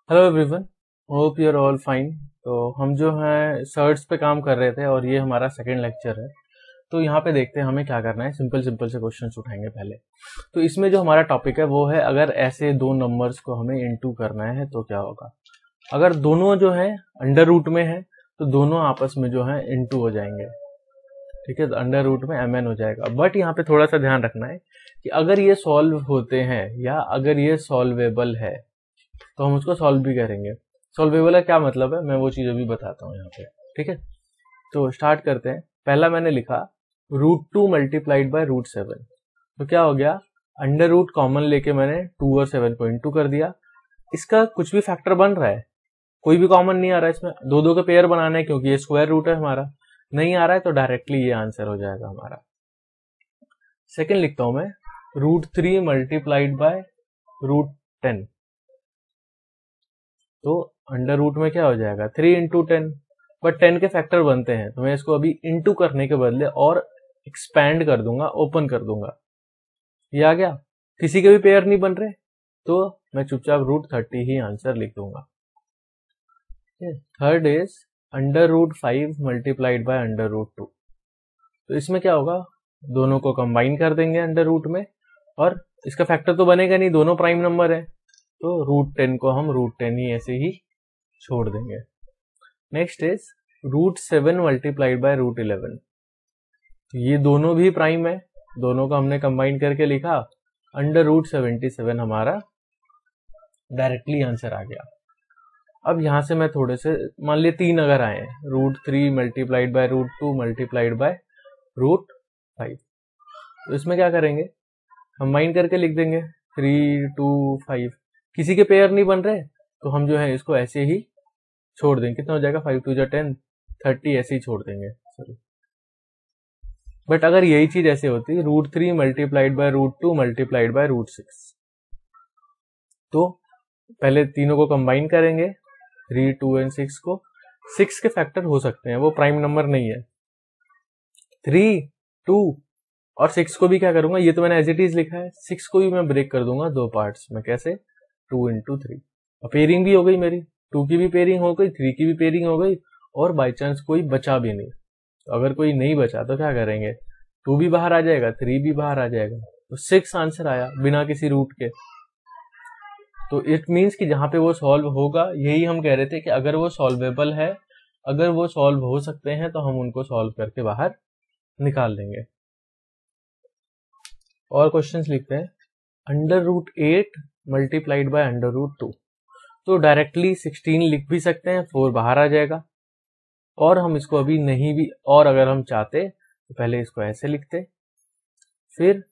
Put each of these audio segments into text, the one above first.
Hello everyone, hope you are all fine. तो हम जो हैं सर्च पे काम कर रहे थे और ये हमारा सेकंड लेक्चर है। तो यहाँ पे देखते हैं हमें क्या करना है। सिंपल सिंपल से क्वेश्चंस उठाएंगे पहले। तो इसमें जो हमारा टॉपिक है वो है, अगर ऐसे दो नंबर्स को हमें इनटू करना है तो क्या होगा। अगर दोनों जो है अंडर रूट में है तो दोनों आपस में जो है इनटू हो जाएंगे। ठीक है, तो अंडर रूट में mn हो जाएगा। बट यहाँ पे थोड़ा सा ध्यान रखना है कि अगर ये सॉल्व होते हैं या अगर ये सॉल्वेबल है तो हम उसको सॉल्व भी करेंगे। सॉल्वेबल का क्या मतलब है, मैं वो चीज अभी बताता हूँ यहाँ पे। ठीक है, तो स्टार्ट करते हैं। पहला मैंने लिखा √2 मल्टीप्लाइड बाय √7। तो क्या हो गया, अंडर रूट कॉमन लेके मैंने 2 और 7 को इंटू कर दिया। इसका कुछ भी फैक्टर बन रहा है, कोई भी कॉमन नहीं आ रहा है इसमें। दो दो के पेयर बनाना है क्योंकि ये स्क्वायर रूट है हमारा, नहीं आ रहा है तो डायरेक्टली ये आंसर हो जाएगा हमारा। सेकेंड लिखता हूं मैं √3 मल्टीप्लाइड बाय √10। तो अंडर रूट में क्या हो जाएगा 3 इंटू 10। बट 10 के फैक्टर बनते हैं तो मैं इसको अभी इंटू करने के बदले और एक्सपैंड कर दूंगा, ओपन कर दूंगा। ये आ गया, किसी के भी पेयर नहीं बन रहे तो मैं चुपचाप √30 ही आंसर लिख दूंगा। Third is √5 multiplied by √2। तो इसमें क्या होगा, दोनों को कंबाइन कर देंगे अंडर रूट में, और इसका फैक्टर तो बनेगा नहीं, दोनों प्राइम नंबर है, तो √10 को हम √10 ही ऐसे ही छोड़ देंगे। Next is √7 multiplied by √11। तो ये दोनों भी प्राइम है, दोनों को हमने कंबाइन करके लिखा, अंडर √77 हमारा डायरेक्टली आंसर आ गया। अब यहां से मैं थोड़े से, मान लिया 3 अगर आए, √3 मल्टीप्लाइड बाय √2 मल्टीप्लाइड बाय √5। तो इसमें क्या करेंगे, कंबाइन करके लिख देंगे 3 2 5। किसी के पेयर नहीं बन रहे तो हम जो है इसको ऐसे ही छोड़ देंगे। कितना हो जाएगा, 5 2 10 30, ऐसे ही छोड़ देंगे। सॉरी, बट अगर यही चीज ऐसे होती √3 मल्टीप्लाइड बाय √2 मल्टीप्लाइड बाय √6, तो पहले तीनों को कंबाइन करेंगे, 3 2 एंड 6 को। 6 के फैक्टर हो सकते हैं, वो प्राइम नंबर नहीं है। 3 2 और 6 को भी क्या करूंगा, ये तो मैंने एज इट इज लिखा है, 6 को भी मैं ब्रेक कर दूंगा दो पार्ट्स में। कैसे, 2 इंटू 3। पेयरिंग भी हो गई मेरी, 2 की भी पेयरिंग हो गई, 3 की भी पेयरिंग हो गई, और बाई चांस कोई बचा भी नहीं। तो अगर कोई नहीं बचा तो क्या करेंगे, 2 भी बाहर आ जाएगा, 3 भी बाहर आ जाएगा, तो 6 आंसर आया बिना किसी रूट के। तो इट मीन्स कि जहां पे वो सॉल्व होगा, यही हम कह रहे थे कि अगर वो सॉल्वेबल है, अगर वो सॉल्व हो सकते हैं तो हम उनको सॉल्व करके बाहर निकाल देंगे। और क्वेश्चंस लिखते हैं, √8 मल्टीप्लाइड बाय √2। तो डायरेक्टली 16 लिख भी सकते हैं, 4 बाहर आ जाएगा। और हम इसको अभी नहीं भी, और अगर हम चाहते तो पहले इसको ऐसे लिखते, फिर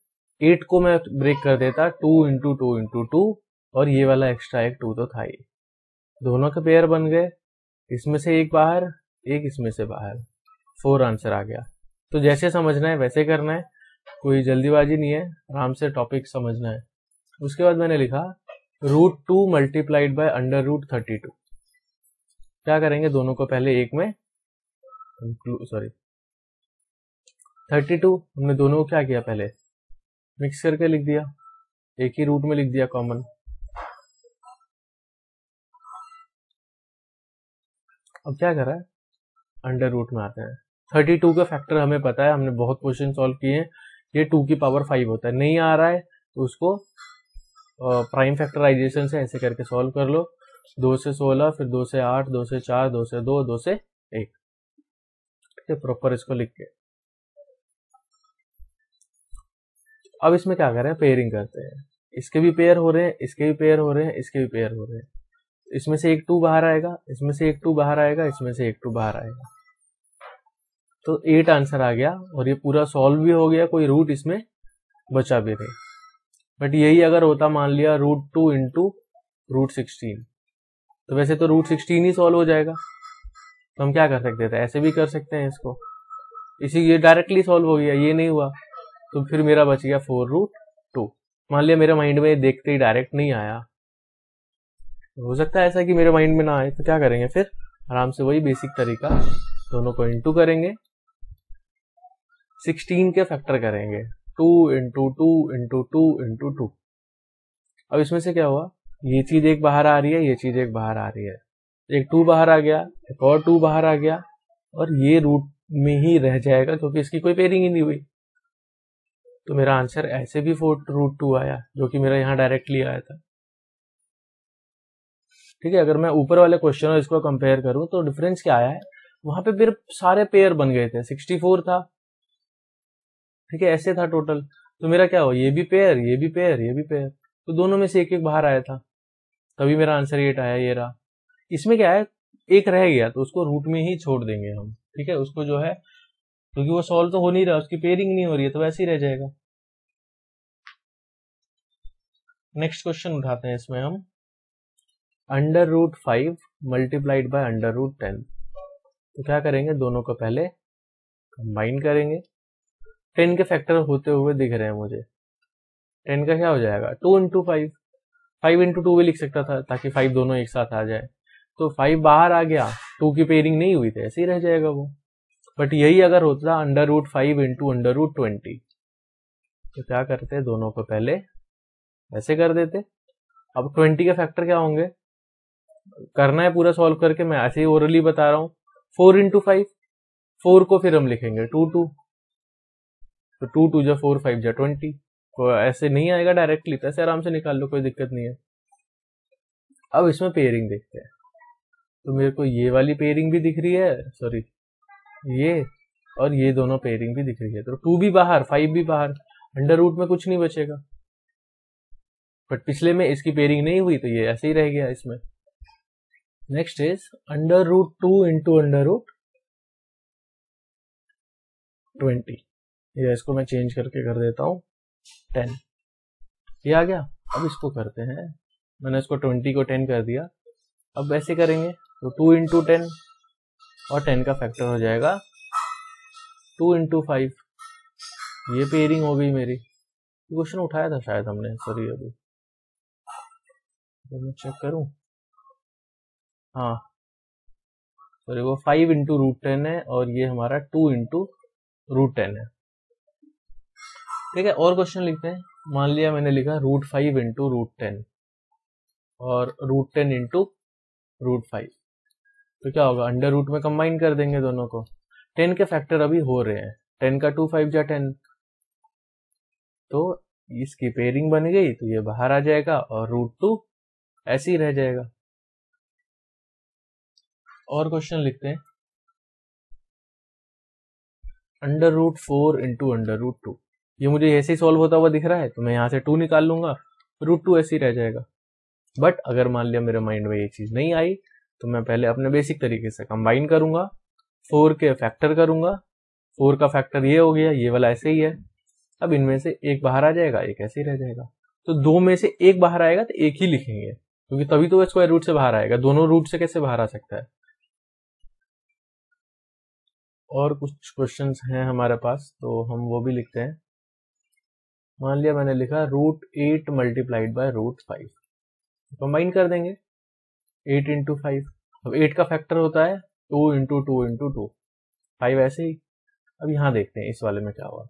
8 को मैं ब्रेक कर देता 2 इंटू 2 इंटू 2, और ये वाला एक्स्ट्रा एक 2 तो था ही। दोनों के पेयर बन गए, इसमें से एक बाहर, एक इसमें से बाहर, 4 आंसर आ गया। तो जैसे समझना है वैसे करना है, कोई जल्दीबाजी नहीं है, आराम से टॉपिक समझना है। उसके बाद मैंने लिखा √2 मल्टीप्लाइड बाय √32। क्या करेंगे, दोनों को पहले एक में, सॉरी 32, हमने दोनों को क्या किया, पहले मिक्स करके लिख दिया, एक ही रूट में लिख दिया कॉमन। अब क्या कर रहा है, अंडर रूट में आते हैं। 32 का फैक्टर हमें पता है, हमने बहुत क्वेश्चन सॉल्व किए हैं, ये 2 की पावर 5 होता है। नहीं आ रहा है तो उसको प्राइम फैक्टराइजेशन से ऐसे करके सॉल्व कर लो, 2 से 16, फिर 2 से 8, 2 से 4, 2 से 2, 2 से 1। ठीक है, प्रॉपर इसको लिख के अब इसमें क्या कर रहे हैं, पेयरिंग करते हैं। इसके भी पेयर हो रहे हैं, इसके भी पेयर हो रहे हैं, इसके भी पेयर हो रहे हैं। इसमें से एक 2 बाहर आएगा, इसमें से एक 2 बाहर आएगा, इसमें से एक 2 बाहर आएगा। तो 8 आंसर आ गया, और ये पूरा सॉल्व भी हो गया, कोई रूट इसमें बचा भी नहीं। बट यही अगर होता, मान लिया √2 इंटू √16, तो वैसे तो √16 ही सॉल्व हो जाएगा। तो हम क्या कर सकते थे, ऐसे भी कर सकते हैं इसको, इसी ये डायरेक्टली सॉल्व हो गया, ये नहीं हुआ तो फिर मेरा बच गया 4√2। मान लिया मेरे माइंड में देखते ही डायरेक्ट नहीं आया, हो सकता है ऐसा कि मेरे माइंड में ना आए, तो क्या करेंगे, फिर आराम से वही बेसिक तरीका, दोनों को इंटू करेंगे, 16 के फैक्टर करेंगे, 2 इंटू 2 इंटू 2 इंटू 2। अब इसमें से क्या हुआ, ये चीज एक बाहर आ रही है, ये चीज एक बाहर आ रही है, एक 2 बाहर आ गया, एक और 2 बाहर आ गया, और ये रूट में ही रह जाएगा क्योंकि इसकी कोई पेयरिंग ही नहीं हुई। तो मेरा आंसर ऐसे भी 4√2 आया, जो कि मेरा यहाँ डायरेक्टली आया था। ठीक है, अगर मैं ऊपर वाले क्वेश्चन और इसको कंपेयर करूं तो डिफरेंस क्या आया है, वहां पे फिर सारे पेयर बन गए थे, 64 था। ठीक है, ऐसे था टोटल। तो मेरा क्या हुआ, ये भी पेयर, ये भी पेयर, ये भी पेयर, तो दोनों में से एक एक बाहर आया था, तभी मेरा आंसर 8 आया, ये रहा। इसमें क्या है, एक रह गया तो उसको रूट में ही छोड़ देंगे हम। ठीक है, उसको जो है, क्योंकि वो सॉल्व तो हो नहीं रहा, उसकी पेयरिंग नहीं हो रही है, तो वैसे ही रह जाएगा। नेक्स्ट क्वेश्चन उठाते हैं इसमें हम, √5 मल्टीप्लाइड बाय √10। तो क्या करेंगे, दोनों को पहले कंबाइन करेंगे। 10 के फैक्टर होते हुए दिख रहे हैं मुझे। 10 का क्या हो जाएगा, 2 इंटू 5, 5 इंटू 2 भी लिख सकता था ताकि 5 दोनों एक साथ आ जाए। तो 5 बाहर आ गया, 2 की पेयरिंग नहीं हुई थी, ऐसे ही रह जाएगा वो। बट यही अगर होता √5 इंटू √20, तो क्या करते, दोनों को पहले ऐसे कर देते। अब 20 के फैक्टर क्या होंगे, करना है पूरा सॉल्व करके, मैं ऐसे ही ओरली बता रहा हूं। 4 इंटू 5, 4 को फिर हम लिखेंगे 2 2, तो 2 2 जा 4, 5 जा 20। तो ऐसे नहीं आएगा डायरेक्टली, तो ऐसे आराम से निकाल लो, कोई दिक्कत नहीं है। अब इसमें पेयरिंग देखते हैं। तो मेरे को ये वाली पेयरिंग भी दिख रही है, सॉरी ये, और ये दोनों पेयरिंग भी दिख रही है। तो 2 भी बाहर, 5 भी बाहर, अंडर रूट में कुछ नहीं बचेगा। बट पिछले में इसकी पेयरिंग नहीं हुई, तो ये ऐसे ही रह गया इसमें। Next is √2 into √20। ये इसको मैं चेंज करके कर देता हूं 10। ये आ गया। अब इसको करते हैं, मैंने इसको 20 को 10 कर दिया। अब ऐसे करेंगे तो 2 इंटू 10 और 10 का फैक्टर हो जाएगा 2 इंटू 5। ये पेयरिंग हो गई मेरी। क्वेश्चन उठाया था शायद हमने, सॉरी अभी तो मैं चेक करूं। हाँ सॉरी, वो 5 इंटू √10 है और ये हमारा 2 इंटू √10 है। ठीक है, और क्वेश्चन लिखते हैं। मान लिया मैंने लिखा √5 इंटू √10 और √10 इंटू √5, तो क्या होगा, अंडर रूट में कंबाइन कर देंगे दोनों को। 10 के फैक्टर अभी हो रहे हैं, 10 का 2 5 जा 10, तो इसकी पेयरिंग बन गई, तो ये बाहर आ जाएगा और √2 ऐसे ही रह जाएगा। और क्वेश्चन लिखते हैं, √4 इंटू √2। ये मुझे ऐसे ही सॉल्व होता हुआ दिख रहा है, तो मैं यहाँ से 2 निकाल लूंगा, √2 ऐसे ही रह जाएगा। बट अगर मान लिया मेरे माइंड में ये चीज नहीं आई, तो मैं पहले अपने बेसिक तरीके से कंबाइन करूंगा, 4 के फैक्टर करूंगा। 4 का फैक्टर ये हो गया, ये वाला ऐसे ही है। अब इनमें से एक बाहर आ जाएगा, एक ऐसे ही रह जाएगा। तो 2 में से एक बाहर आएगा तो एक ही लिखेंगे, क्योंकि तभी तो वो स्क्वायर रूट से बाहर आएगा, दोनों रूट से कैसे बाहर आ सकता है। और कुछ क्वेश्चंस हैं हमारे पास, तो हम वो भी लिखते हैं। मान लिया मैंने लिखा √8 मल्टीप्लाइड बाय √5, कंबाइन कर देंगे 8 इंटू 5। अब 8 का फैक्टर होता है 2 इंटू 2 इंटू 2, 5 ऐसे ही। अब यहां देखते हैं इस वाले में क्या हुआ।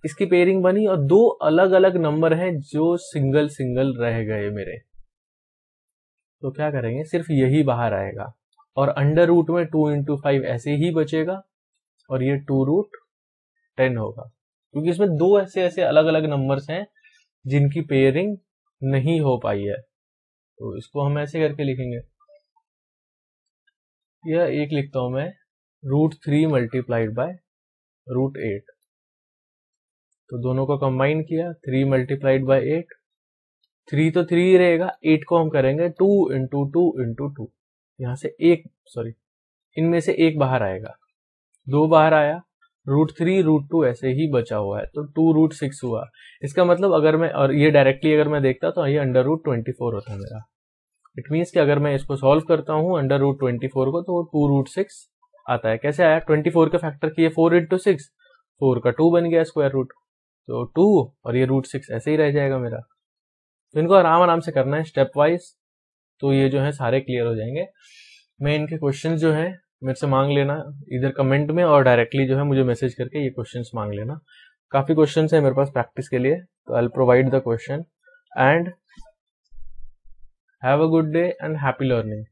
इसकी पेयरिंग बनी और 2 अलग अलग नंबर हैं जो सिंगल सिंगल रह गए मेरे। तो क्या करेंगे, सिर्फ यही बाहर आएगा और अंडर रूट में 2 इंटू 5 ऐसे ही बचेगा और ये 2√10 होगा, क्योंकि इसमें 2 ऐसे ऐसे अलग अलग नंबर्स हैं जिनकी पेयरिंग नहीं हो पाई है। तो इसको हम ऐसे करके लिखेंगे, यह एक लिखता हूं मैं, √3 मल्टीप्लाइड बाय √8। तो दोनों को कंबाइन किया, 3 मल्टीप्लाइड बाय 8, 3 तो 3 ही रहेगा, 8 को हम करेंगे 2 इंटू 2 इंटू 2। यहां से एक, सॉरी इनमें से एक बाहर आएगा, 2 बाहर आया, √3 √2 ऐसे ही बचा हुआ है, तो 2√6 हुआ। इसका मतलब अगर मैं, और ये डायरेक्टली अगर मैं देखता तो ये √24 होता मेरा। इट मीन्स कि अगर मैं इसको सॉल्व करता हूं √24 को, तो 2√6 आता है। कैसे आया, 24 का फैक्टर किए 4 इंटू 6, 4 का 2 बन गया स्क्वायर रूट, तो 2 और ये √6 ऐसे ही रह जाएगा मेरा। तो इनको आराम आराम से करना है स्टेप वाइज, तो ये जो है सारे क्लियर हो जाएंगे। मैं इनके क्वेश्चंस जो है मेरे से मांग लेना, इधर कमेंट में और डायरेक्टली जो है मुझे मैसेज करके ये क्वेश्चंस मांग लेना। काफी क्वेश्चंस है मेरे पास प्रैक्टिस के लिए, तो I will provide the question and have a good day and happy learning.